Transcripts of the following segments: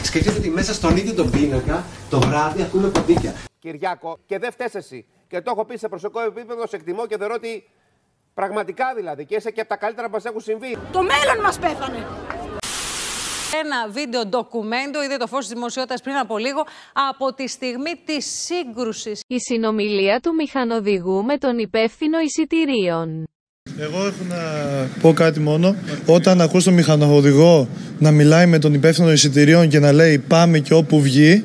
Σκεφτείτε ότι μέσα στον ίδιο τον πίνακα το βράδυ ακούμε ποντίκια. Κυριάκο, και δεν φταίς εσύ. Και το έχω πει σε προσωπικό επίπεδο, σε εκτιμώ και θεωρώ ότι πραγματικά δηλαδή και είσαι και από τα καλύτερα που μας έχουν συμβεί. Το μέλλον μας πέθανε. Ένα βίντεο ντοκουμέντο είδε το φως της δημοσιότητας πριν από λίγο από τη στιγμή της σύγκρουσης. Η συνομιλία του μηχανοδηγού με τον υπεύθυνο εισιτηρίων. Εγώ έχω να πω κάτι μόνο. Όταν ακούς τον μηχανοδηγό να μιλάει με τον υπεύθυνο εισιτηρίων και να λέει πάμε και όπου βγει,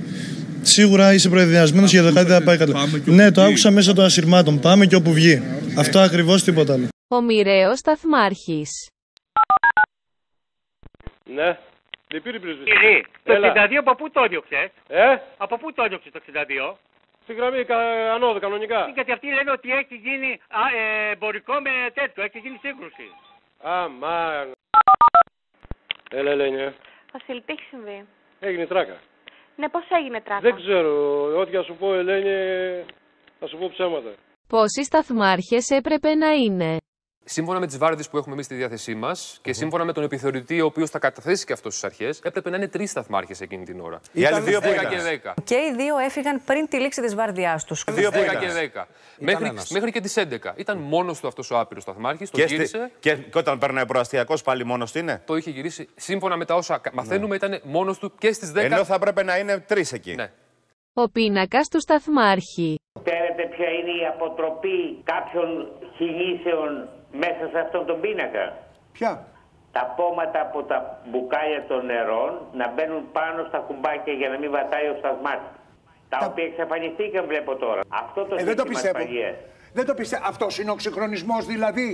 σίγουρα είσαι προεδριασμένος για το κάτι δεν θα πάει καλά. Ναι, το άκουσα μέσα των ασυρμάτων. Πάμε και όπου βγει. Αυτό ακριβώς, τίποτα άλλο. Ο μοιραίος σταθμάρχης. Ναι. Δεν πήρε πρεσβευτή. Το 62 από πού το έδιωξες? Από πού το έδιωξες το 62? Στη γραμμή ανώδου κανονικά. Γιατί αυτοί λένε ότι έχει γίνει εμπορικό με τέτοιο, έχει γίνει σύγκρουση. Αμάν. Έλα, Ελένη. Βασίλη, τι έχει συμβεί? Έγινε τράκα. Ναι, πώς έγινε τράκα? Δεν ξέρω. Ό,τι θα σου πω, Ελένη, θα σου πω ψέματα. Πόσοι σταθμάρχες έπρεπε να είναι? Σύμφωνα με τις βάρδιες που έχουμε εμείς στη διάθεσή μας και σύμφωνα με τον επιθεωρητή, ο οποίος θα καταθέσει και αυτό στις αρχές, έπρεπε να είναι 3 σταθμάρχες εκείνη την ώρα. Οι άλλοι 2 10 και 10. Και οι 2 έφυγαν πριν τη λήξη της βάρδιάς τους. 10 και 10. Μέχρι και τις 11. Ήταν μόνος του αυτός ο άπειρος σταθμάρχης. Το γύρισε. Και όταν παίρνει ο προαστιακός πάλι μόνος του είναι. Το είχε γυρίσει. Σύμφωνα με τα όσα μαθαίνουμε, ήταν μόνος του και στις 10. Ενώ θα έπρεπε να είναι 3 εκεί. Ναι. Ο πίνακας του σταθμάρχη. Ξέρετε ποια είναι η αποτροπή κάποιων κινήσεων μέσα σε αυτόν τον πίνακα? Ποια? Τα πόματα από τα μπουκάλια των νερών να μπαίνουν πάνω στα κουμπάκια για να μην βατάει ο σταθμάρχης. Τα οποία εξαφανιστήκαν, βλέπω τώρα. Αυτό το σύστημα ασφαλείας. Δεν το πιστεύω. Αυτός είναι ο ξυγχρονισμός δηλαδή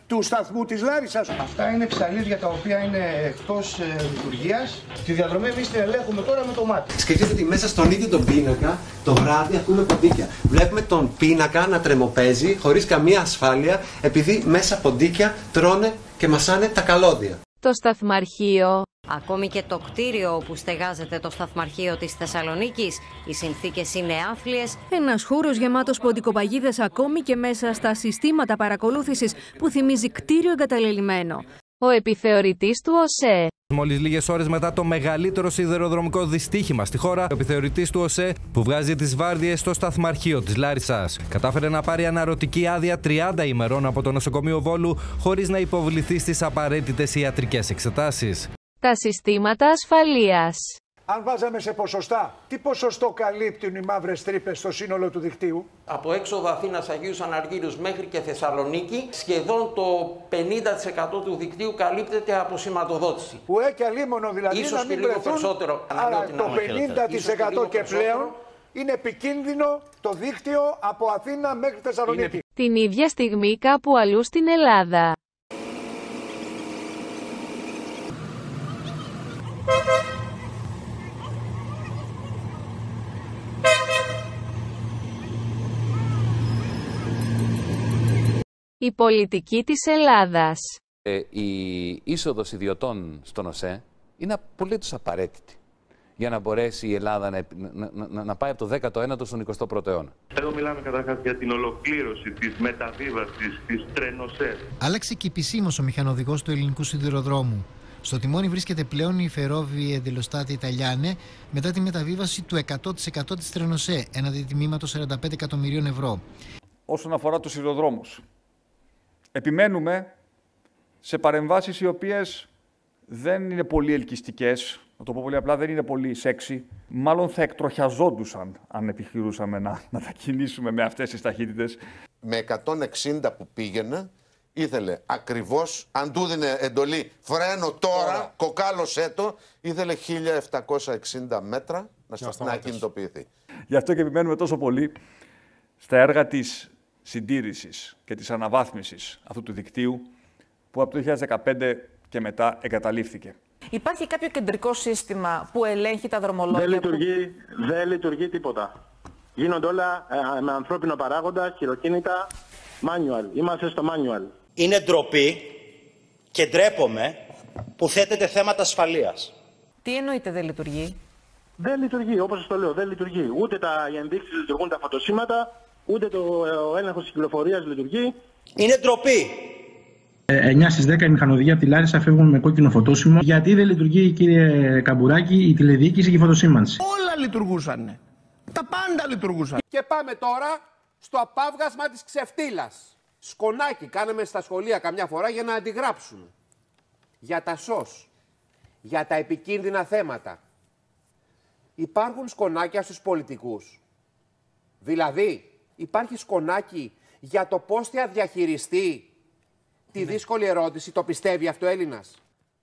του σταθμού της Λάρισσας. Αυτά είναι ψαλίδια τα οποία είναι εκτός λειτουργίας. Τη διαδρομή εμείς την ελέγχουμε τώρα με το μάτι. Σκεφτείτε ότι μέσα στον ίδιο τον πίνακα το βράδυ ακούμε ποντίκια. Βλέπουμε τον πίνακα να τρεμοπαίζει χωρίς καμία ασφάλεια επειδή μέσα ποντίκια τρώνε και μασάνε τα καλώδια. Το σταθμαρχείο. Ακόμη και το κτίριο όπου στεγάζεται το σταθμαρχείο της Θεσσαλονίκης, οι συνθήκες είναι άθλιες. Ένας χώρος γεμάτος ποντικοπαγίδες ακόμη και μέσα στα συστήματα παρακολούθησης που θυμίζει κτίριο εγκαταλελειμμένο. Ο επιθεωρητής του ΟΣΕ. Μόλις λίγες ώρες μετά το μεγαλύτερο σιδηροδρομικό δυστύχημα στη χώρα, ο επιθεωρητής του ΟΣΕ, που βγάζει τις βάρδιες στο σταθμαρχείο της Λάρισσας, κατάφερε να πάρει αναρωτική άδεια 30 ημερών από το νοσοκομείο Βόλου, χωρίς να υποβληθεί στις απαραίτητες ιατρικές εξετάσεις. Τα συστήματα ασφαλείας. Αν βάζαμε σε ποσοστά, τι ποσοστό καλύπτουν οι μαύρες τρύπες στο σύνολο του δικτύου? Από έξοδο Αθήνας Αγίους Αναργύρους μέχρι και Θεσσαλονίκη, σχεδόν το 50% του δικτύου καλύπτεται από σηματοδότηση. Που και αλίμονο δηλαδή ίσως να μην και λίγο βρεθούν, περισσότερο. αλλά το 50% και πλέον είναι επικίνδυνο το δίκτυο από Αθήνα μέχρι Θεσσαλονίκη. Την ίδια στιγμή κάπου αλλού στην Ελλάδα. Η πολιτική της Ελλάδας. Η είσοδος ιδιωτών στον ΟΣΕ είναι απολύτως απαραίτητη για να μπορέσει η Ελλάδα να πάει από το 19ο στον 21ο αιώνα. Εδώ μιλάμε καταρχάς για την ολοκλήρωση της μεταβίβασης της τρένοσέ. Άλλαξε και επισήμως ο μηχανοδηγός του ελληνικού σιδηροδρόμου. Στο τιμόνι βρίσκεται πλέον η Ferrovie dello Stato Italiane μετά τη μεταβίβαση του 100% της τρένοσέ, έναντι τιμήματος 45 εκατομμυρίων ευρώ. Όσον αφορά τους σιδηροδρόμους, επιμένουμε σε παρεμβάσεις οι οποίες δεν είναι πολύ ελκυστικές, να το πω πολύ απλά, δεν είναι πολύ σεξι. Μάλλον θα εκτροχιαζόντουσαν αν επιχειρούσαμε να τα κινήσουμε με αυτές τις ταχύτητες. Με 160 που πήγαινε, ήθελε ακριβώς, αν του δίνε εντολή φρένο τώρα, κοκάλωσέ το, ήθελε 1760 μέτρα να κινητοποιηθεί. Γι' αυτό και επιμένουμε τόσο πολύ στα έργα της συντήρησης και της αναβάθμισης αυτού του δικτύου που από το 2015 και μετά εγκαταλείφθηκε. Υπάρχει κάποιο κεντρικό σύστημα που ελέγχει τα δρομολόγια? Δεν λειτουργεί τίποτα. Γίνονται όλα με ανθρώπινο παράγοντα, χειροκίνητα, manual. Είμαστε στο manual. Είναι ντροπή και ντρέπομαι που θέτεται θέματα ασφαλείας. Τι εννοείται δεν λειτουργεί? Δεν λειτουργεί, όπως σας το λέω, δεν λειτουργεί. Ούτε οι ενδείξεις λειτουργούν, τα φωτοσύματα, ούτε ο έλεγχος της κυκλοφορίας λειτουργεί. Είναι ντροπή 9 στις 10 οι μηχανοδηγοί από τη Λάρισα φεύγουν με κόκκινο φωτόσημο. Γιατί δεν λειτουργεί, κύριε Καμπουράκη, η τηλεδιοίκηση και η φωτοσήμανση? Όλα λειτουργούσαν. Τα πάντα λειτουργούσαν. Και πάμε τώρα στο απάβγασμα της ξεφτύλας. Σκονάκι κάναμε στα σχολεία καμιά φορά για να αντιγράψουμε. Για τα ΣΟΣ. Για τα επικίνδυνα θέματα. Υπάρχουν σκονάκια στους πολιτικούς. Δηλαδή, υπάρχει σκονάκι για το πώς θα διαχειριστεί τη δύσκολη ερώτηση. Το πιστεύει αυτό Έλληνας?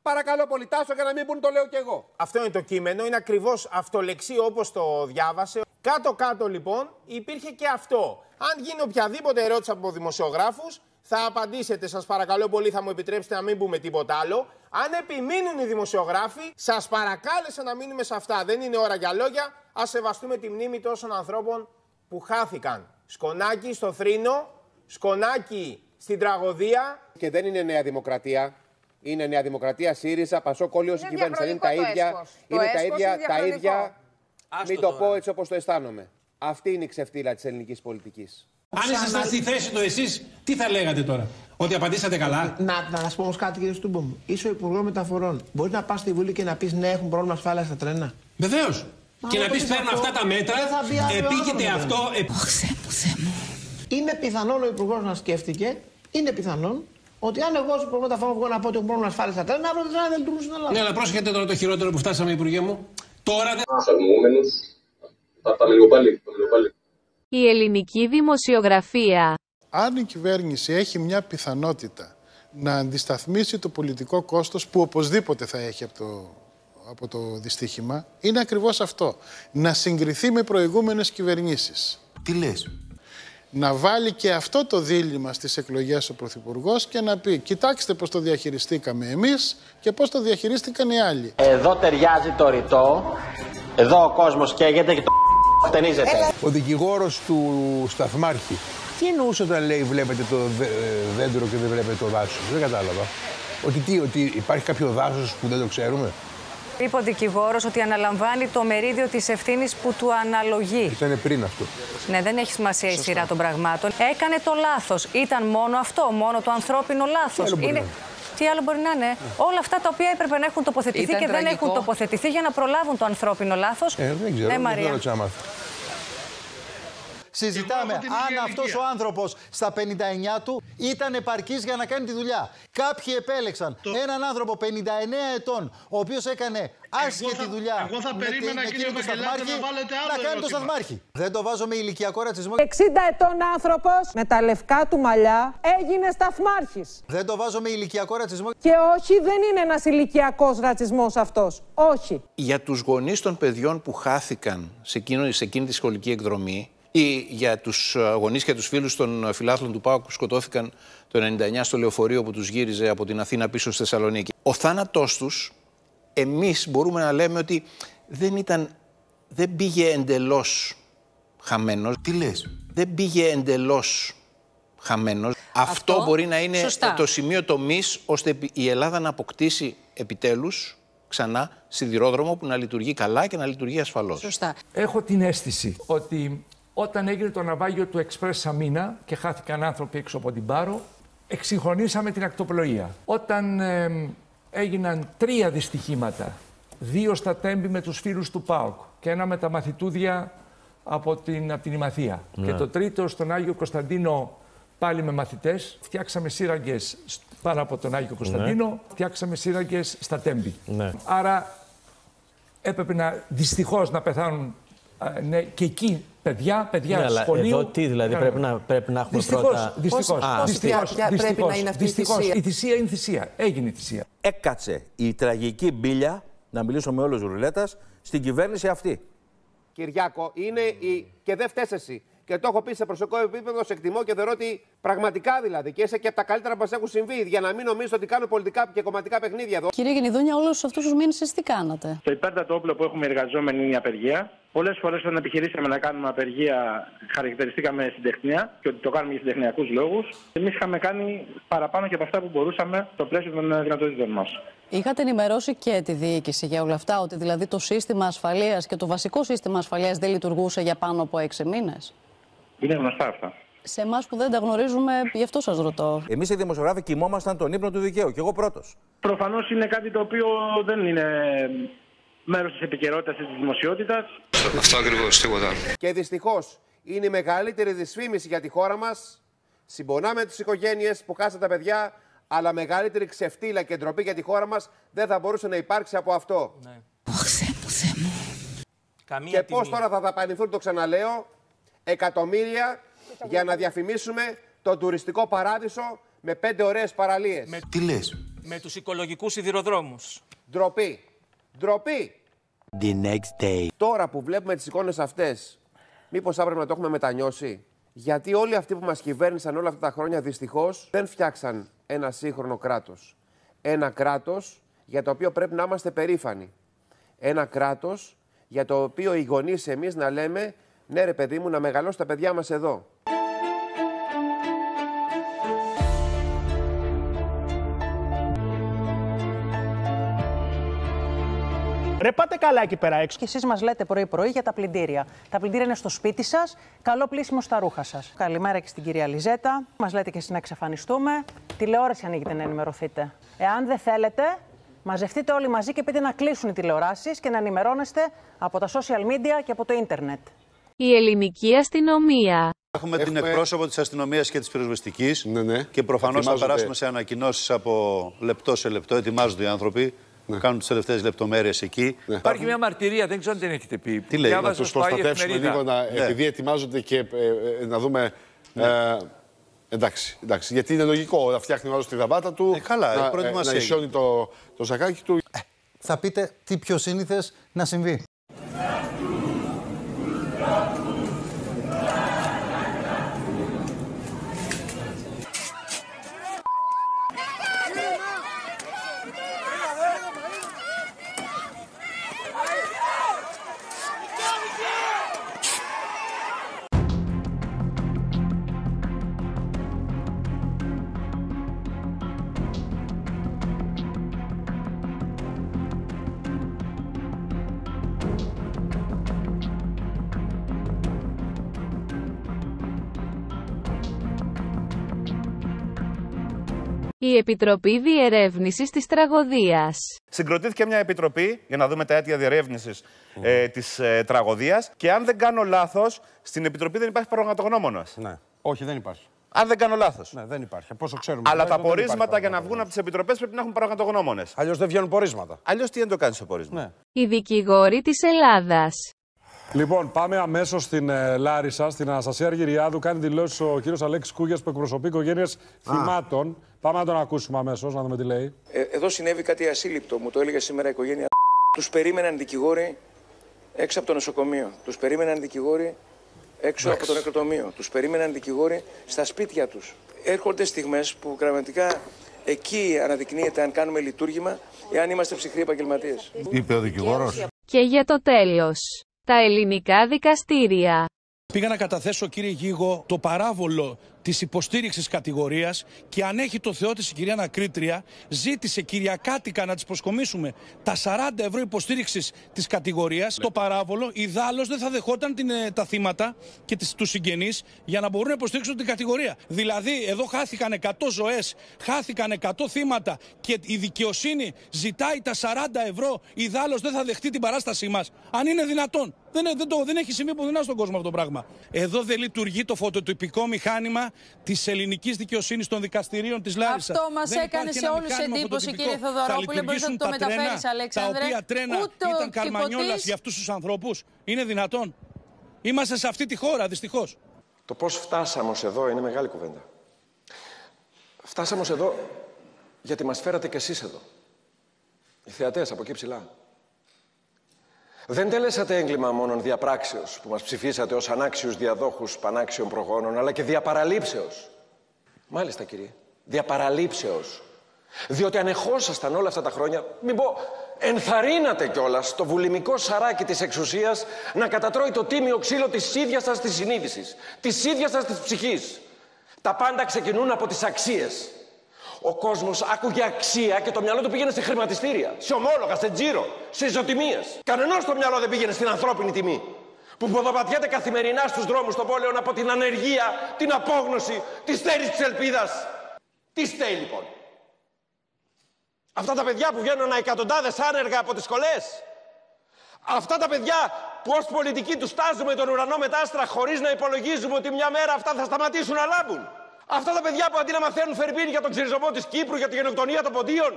Παρακαλώ πολύ, Τάσο, για να μην πούν το λέω κι εγώ. Αυτό είναι το κείμενο, είναι ακριβώς αυτολεξί όπως το διάβασε. Κάτω-κάτω λοιπόν υπήρχε και αυτό. Αν γίνει οποιαδήποτε ερώτηση από δημοσιογράφους, θα απαντήσετε, σας παρακαλώ πολύ, θα μου επιτρέψετε να μην πούμε τίποτα άλλο. Αν επιμείνουν οι δημοσιογράφοι, σας παρακάλεσα να μείνουμε σε αυτά. Δεν είναι ώρα για λόγια, ας σεβαστούμε τη μνήμη τόσων ανθρώπων που χάθηκαν. Σκονάκι στο Θρήνο, σκονάκι στην τραγωδία. Και δεν είναι Νέα Δημοκρατία. Είναι Νέα Δημοκρατία, ΣΥΡΙΖΑ, ΠΑΣΟΚ, όλοι όσοι κυβέρνησαν. Είναι τα ίδια. Είναι τα ίδια. Μην το πω έτσι όπως το αισθάνομαι. Αυτή είναι η ξεφτύλα της ελληνικής πολιτικής. Αν ήσασταν στη θέση του εσείς, τι θα λέγατε τώρα? Ότι απαντήσατε καλά? Να σας πω όμως κάτι, κύριε Στούμπομ. Είσαι ο Υπουργός Μεταφορών. Μπορείς να πας στη Βουλή και να πεις ναι, έχουν πρόβλημα ασφάλειας στα τρένα? Βεβαίως. Και να πεις παίρνω αυτά τα μέτρα, επίκειται αυτό. Θεέ μου. Είναι πιθανόν ο Υπουργός να σκέφτηκε, είναι πιθανόν, ότι αν εγώ ως Υπουργός Μεταφορών βγω να πω ότι έχουν πρόβλημα ασφάλειας στα τρένα, αύριο τα τρένα δεν λειτουργούν στην Ελλάδα. Ναι, αλλά πρόσεχετε τώρα το χειρότερο που φτάσαμε, Υπουργέ μου. Τώρα δεν. Θα πάμε λίγο πάλι. Η ελληνική δημοσιογραφία. Αν η κυβέρνηση έχει μια πιθανότητα να αντισταθμίσει το πολιτικό κόστος που οπωσδήποτε θα έχει από το δυστύχημα, είναι ακριβώς αυτό. Να συγκριθεί με προηγούμενες κυβερνήσεις. Τι λες? Να βάλει και αυτό το δίλημμα στις εκλογές ο Πρωθυπουργός και να πει: κοιτάξτε πώς το διαχειριστήκαμε εμείς και πώς το διαχειρίστηκαν οι άλλοι. Εδώ ταιριάζει το ρητό, εδώ ο κόσμος καίγεται και το χτενίζεται. Ο δικηγόρος του Σταθμάρχη, τι εννοούσε όταν λέει βλέπετε το δέντρο και δεν βλέπετε το δάσος? Δεν κατάλαβα. Ότι υπάρχει κάποιο δάσος που δεν το ξέρουμε? Είπε ο δικηγόρος ότι αναλαμβάνει το μερίδιο της ευθύνης που του αναλογεί. Ήταν πριν αυτό. Ναι, δεν έχει σημασία η σειρά των πραγμάτων. Έκανε το λάθος. Ήταν μόνο αυτό, μόνο το ανθρώπινο λάθος. Τι άλλο μπορεί να είναι? Όλα αυτά τα οποία έπρεπε να έχουν τοποθετηθεί και δεν έχουν τοποθετηθεί για να προλάβουν το ανθρώπινο λάθος. Δεν ξέρω, Μαρία. Συζητάμε αν αυτός ο άνθρωπος στα 59 του ήταν επαρκής για να κάνει τη δουλειά. Κάποιοι επέλεξαν έναν άνθρωπο 59 ετών, ο οποίος έκανε άσχετη δουλειά. Εγώ θα περίμενα, κύριε Βαγγελάκη, να βάλετε άλλο να κάνει το Σταθμάρχη. Δεν το βάζω με ηλικιακό ρατσισμό. 60 ετών άνθρωπος με τα λευκά του μαλλιά έγινε σταθμάρχης. Δεν το βάζω με ηλικιακό ρατσισμό. Και όχι, δεν είναι ένας ηλικιακός ρατσισμός αυτός. Όχι. Για τους γονείς των παιδιών που χάθηκαν σε εκείνη τη σχολική εκδρομή, ή για τους γονείς και τους φίλους των φιλάθλων του ΠΑΟΚ που σκοτώθηκαν το 1999 στο λεωφορείο που τους γύριζε από την Αθήνα πίσω στη Θεσσαλονίκη. Ο θάνατός τους, εμείς μπορούμε να λέμε ότι δεν πήγε εντελώς χαμένος. Τι λες? Δεν πήγε εντελώς χαμένος. Αυτό μπορεί να είναι το σημείο τομής ώστε η Ελλάδα να αποκτήσει επιτέλους ξανά σιδηρόδρομο που να λειτουργεί καλά και να λειτουργεί ασφαλώς. Σωστά. Έχω την αίσθηση ότι όταν έγινε το ναυάγιο του Express Σαμίνα και χάθηκαν άνθρωποι έξω από την Πάρο, εξυγχρονίσαμε την ακτοπλοεία. Όταν έγιναν 3 δυστυχήματα, 2 στα Τέμπη με τους φίλους του ΠΑΟΚ και 1 με τα μαθητούδια από την Ημαθία. Ναι. Και το 3ο στον Άγιο Κωνσταντίνο πάλι με μαθητές. Φτιάξαμε σύραγγες πάνω από τον Άγιο Κωνσταντίνο, ναι. Φτιάξαμε σύραγγες στα Τέμπη. Ναι. Άρα έπρεπε δυστυχώς να πεθάνουν και εκεί παιδιά σχολείου. Εδώ τι δηλαδή, πρέπει να έχουμε πρώτα... Δυστυχώς. Πρέπει να είναι αυτή η θυσία. Η θυσία είναι θυσία. Έγινε η θυσία. Έκατσε η τραγική μπίλια, να μιλήσω με όλους ρουλέτας, στην κυβέρνηση αυτή. Κυριάκο, είναι και δεν φταίς εσύ. Και το έχω πει σε προσωπικό επίπεδο, σε εκτιμώ και θεωρώ ότι πραγματικά δηλαδή και είσαι και από τα καλύτερα που μας έχουν συμβεί. Για να μην νομίζετε ότι κάνουν πολιτικά και κομματικά παιχνίδια εδώ. Κύριε Γενιδούνια, όλους αυτούς τους μήνες εσείς τι κάνατε? Το υπέρτατο όπλο που έχουμε εργαζόμενοι είναι η απεργία. Πολλές φορές όταν επιχειρήσαμε να κάνουμε απεργία, χαρακτηριστήκαμε συντεχνία και ότι το κάνουμε για συντεχνιακούς λόγους. Εμείς είχαμε κάνει παραπάνω και από αυτά που μπορούσαμε στο πλαίσιο των δυνατοτήτων μας. Είχατε ενημερώσει και τη διοίκηση για όλα αυτά, ότι δηλαδή το σύστημα ασφαλείας και το βασικό σύστημα ασφαλείας δεν λειτουργούσε για πάνω από 6 μήνες? Είναι γνωστά αυτά. Σε εμάς που δεν τα γνωρίζουμε, γι' αυτό σας ρωτώ. Εμείς οι δημοσιογράφοι κοιμόμασταν τον ύπνο του δικαίου και εγώ πρώτος. Προφανώς είναι κάτι το οποίο δεν είναι μέρος της επικαιρότητας της δημοσιότητας. Αυτό ακριβώς, τίποτα. Και δυστυχώς είναι η μεγαλύτερη δυσφήμιση για τη χώρα μας. Συμπονάμε τις οικογένειες που χάσαν τα παιδιά, αλλά μεγαλύτερη ξεφτύλα και ντροπή για τη χώρα μας δεν θα μπορούσε να υπάρξει από αυτό. Ναι. Θεέ μου. Και πώς τώρα θα δαπανηθούν, το ξαναλέω, εκατομμύρια για να διαφημίσουμε τον τουριστικό παράδεισο με 5 ωραίες παραλίες. Τι λες? Με τους οικολογικούς σιδηροδρόμους. Ντροπή. Ντροπή. The next day. Τώρα που βλέπουμε τις εικόνες αυτές, μήπως θα έπρεπε να το έχουμε μετανιώσει? Γιατί όλοι αυτοί που μας κυβέρνησαν όλα αυτά τα χρόνια δυστυχώς δεν φτιάξαν ένα σύγχρονο κράτος. Ένα κράτος για το οποίο πρέπει να είμαστε περήφανοι. Ένα κράτος για το οποίο οι γονείς εμείς να λέμε ναι ρε παιδί μου, να μεγαλώσει τα παιδιά μας εδώ. Ρε πάτε καλά εκεί πέρα έξω. Και εσείς μας λέτε πρωί-πρωί για τα πλυντήρια. Τα πλυντήρια είναι στο σπίτι σας, καλό πλύσιμο στα ρούχα σας. Καλημέρα και στην κυρία Λιζέτα. Μας λέτε και εσείς να εξαφανιστούμε. Τηλεόραση ανοίγετε να ενημερωθείτε. Εάν δεν θέλετε, μαζευτείτε όλοι μαζί και πείτε να κλείσουν οι τηλεοράσεις και να ενημερώνεστε από τα social media και από το ίντερνετ. Η ελληνική αστυνομία. Έχουμε την εκπρόσωπο της αστυνομίας και της πυροσβεστικής και προφανώς θα περάσουμε σε ανακοινώσεις από λεπτό σε λεπτό. Ετοιμάζονται οι άνθρωποι. Κάνουν τις τελευταίες λεπτομέρειες εκεί. Υπάρχει μια μαρτυρία, δεν ξέρω αν την έχετε πει. Τι λέει, να τους προστατεύσουμε λίγο, επειδή ετοιμάζονται και να δούμε. Εντάξει, γιατί είναι λογικό να φτιάχνει ο άλλος τη γραβάτα του, να ισιώνει το σακάκι του. Θα πείτε τι πιο σύνηθες να συμβεί. Η Επιτροπή Διερεύνησης της Τραγωδίας. Συγκροτήθηκε μια επιτροπή για να δούμε τα αίτια διερεύνησης της τραγωδίας και αν δεν κάνω λάθος, στην επιτροπή δεν υπάρχει πραγματογνώμονας. Ναι. Όχι, δεν υπάρχει. Αν δεν κάνω λάθος. Ναι, δεν υπάρχει. Πόσο ξέρουμε. Αλλά τα πορίσματα για να βγουν από τις επιτροπές πρέπει να έχουν πραγματογνώμονες. Αλλιώς δεν βγαίνουν πορίσματα. Αλλιώς τι δεν το κάνεις το πόρισμα. Ναι. Οι δικηγόροι της Ελλάδας. Λοιπόν, πάμε αμέσως στην Λάρισα, στην Αναστασία Αργυριάδου. Κάνει δηλώσεις ο κύριος Αλέξης Κούγιας που εκπροσωπεί οικογένειες θυμάτων. Πάμε να τον ακούσουμε αμέσως, να δούμε τι λέει. Εδώ συνέβη κάτι ασύλληπτο. Μου το έλεγε σήμερα η οικογένεια. Τους περίμεναν δικηγόροι έξω από το νοσοκομείο. Τους περίμεναν δικηγόροι έξω από το νεκροτομείο. Τους περίμεναν δικηγόροι στα σπίτια τους. Έρχονται στιγμές που πραγματικά εκεί αναδεικνύεται αν κάνουμε λειτουργήμα, εάν είμαστε ψυχροί επαγγελματίες. Είπε ο δικηγόρος. Και για το τέλος, τα ελληνικά δικαστήρια. Πήγα να καταθέσω, κύριε Γίγο, το παράβολο της υποστήριξης κατηγορίας και αν έχει το Θεό της η κυρία Ανακρίτρια, ζήτησε κυριακάτικα να της προσκομίσουμε τα 40 ευρώ υποστήριξης της κατηγορίας. Το παράβολο, ιδάλλως δεν θα δεχόταν τα θύματα και τους συγγενείς για να μπορούν να υποστηρίξουν την κατηγορία. Δηλαδή, εδώ χάθηκαν 100 ζωές, χάθηκαν 100 θύματα και η δικαιοσύνη ζητάει τα 40 ευρώ, ιδάλλως δεν θα δεχτεί την παράστασή μας. Αν είναι δυνατόν. Δεν έχει συμβεί πουθενά στον κόσμο αυτό το πράγμα. Εδώ δεν λειτουργεί το φωτοτυπικό μηχάνημα της ελληνικής δικαιοσύνης των δικαστηρίων της Λάρισσας. Αυτό μας έκανε σε όλους εντύπωση, κύριε Θοδωρόπουλε. Μπορείς να το μεταφέρεις, Αλέξανδρε. Τα οποία τρένα ήταν καρμανιόλας για αυτούς τους ανθρώπους. Είναι δυνατόν. Είμαστε σε αυτή τη χώρα, δυστυχώς. Το πώς φτάσαμε ως εδώ είναι μεγάλη κουβέντα. Φτάσαμε ως εδώ γιατί μας φέρατε κι εσείς εδώ. Οι θεατές από εκεί ψηλά. Δεν τελέσατε έγκλημα μόνον διαπράξεως που μας ψηφίσατε ως ανάξιους διαδόχους πανάξιων προγόνων, αλλά και διαπαραλήψεως. Μάλιστα, κύριε, διαπαραλήψεως. Διότι ανεχόσασταν όλα αυτά τα χρόνια, μην πω, ενθαρρύνατε κιόλας το βουλημικό σαράκι της εξουσίας να κατατρώει το τίμιο ξύλο της ίδιας σας της συνείδησης, της ίδιας σας της ψυχής. Τα πάντα ξεκινούν από τις αξίες. Ο κόσμος άκουγε αξία και το μυαλό του πήγαινε σε χρηματιστήρια, σε ομόλογα, σε τζίρο, σε ισοτιμίες. Κανενός το μυαλό δεν πήγαινε στην ανθρώπινη τιμή. που ποδοπατιέται καθημερινά στους δρόμους των πόλεων από την ανεργία, την απόγνωση, τη στέρηση της ελπίδας. Τι στέει λοιπόν? Αυτά τα παιδιά που βγαίνουν εκατοντάδες άνεργα από τις σχολές. Αυτά τα παιδιά που ως πολιτικοί τους τάζουμε τον ουρανό με τα άστρα χωρίς να υπολογίζουμε ότι μια μέρα αυτά θα σταματήσουν να λάμπουν. Αυτά τα παιδιά που αντί να μαθαίνουν φερπίν για τον ξυρισμό της Κύπρου, για τη γενοκτονία των ποντίων,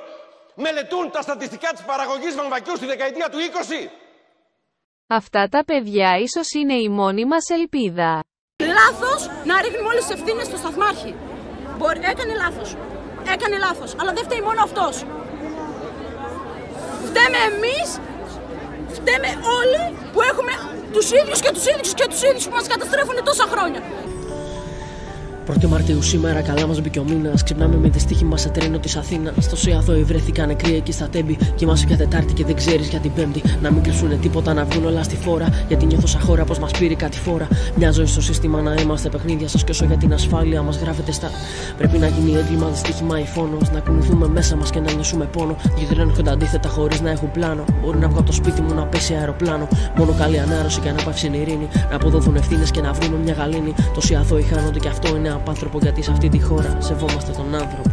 μελετούν τα στατιστικά της παραγωγής βαμβακιού στη δεκαετία του 20. Αυτά τα παιδιά ίσως είναι η μόνη μας ελπίδα. Λάθος να ρίχνουμε όλες τις ευθύνες στο σταθμάρχη. Έκανε λάθος. Έκανε λάθος. Αλλά δεν φταίει μόνο αυτός. Φταίμε εμείς, φταίμε όλοι που έχουμε τους ίδιους και τους ίδιους και τους ίδιους που μας καταστρέφουν τόσα χρόνια. 1η Μαρτίου σήμερα, καλά μας μπήκε ο μήνας. Ξυπνάμε με δυστύχημα σε τρένο της Αθήνας. Στο Σιαθώη βρέθηκα νεκροί εκεί στα Τέμπη. Κοιμάσαι πια Τετάρτη και δεν ξέρεις για την Πέμπτη. Να μην κρυψούνε τίποτα, να βγουν όλα στη φόρα. Γιατί νιώθω σαν χώρα πως μας πήρε κάτι φόρα. Μια ζωή στο σύστημα να είμαστε παιχνίδια σας. Κι όσο για την ασφάλεια μας γράφεται στα. Πρέπει να γίνει έγκλημα, δυστύχημα ή φόνος. Να κουνηθούμε μέσα μας και να νιώσουμε πόνο. Δύο τρένα έρχονται αντίθετα χωρίς να έχουν πλάνο. Μπορεί να βγω από το σπίτι μου να πέσει αεροπλάνο. Μόνο καλή ανάρρωση και ανάπαυση ειρήνη. Να αποδοθούν ευθύνες και να βρούμε μια γαλήνη. Το Σιαθώη χάνονται και αυτό είναι απάνθρωπο, γιατί σε αυτή τη χώρα σεβόμαστε τον άνθρωπο.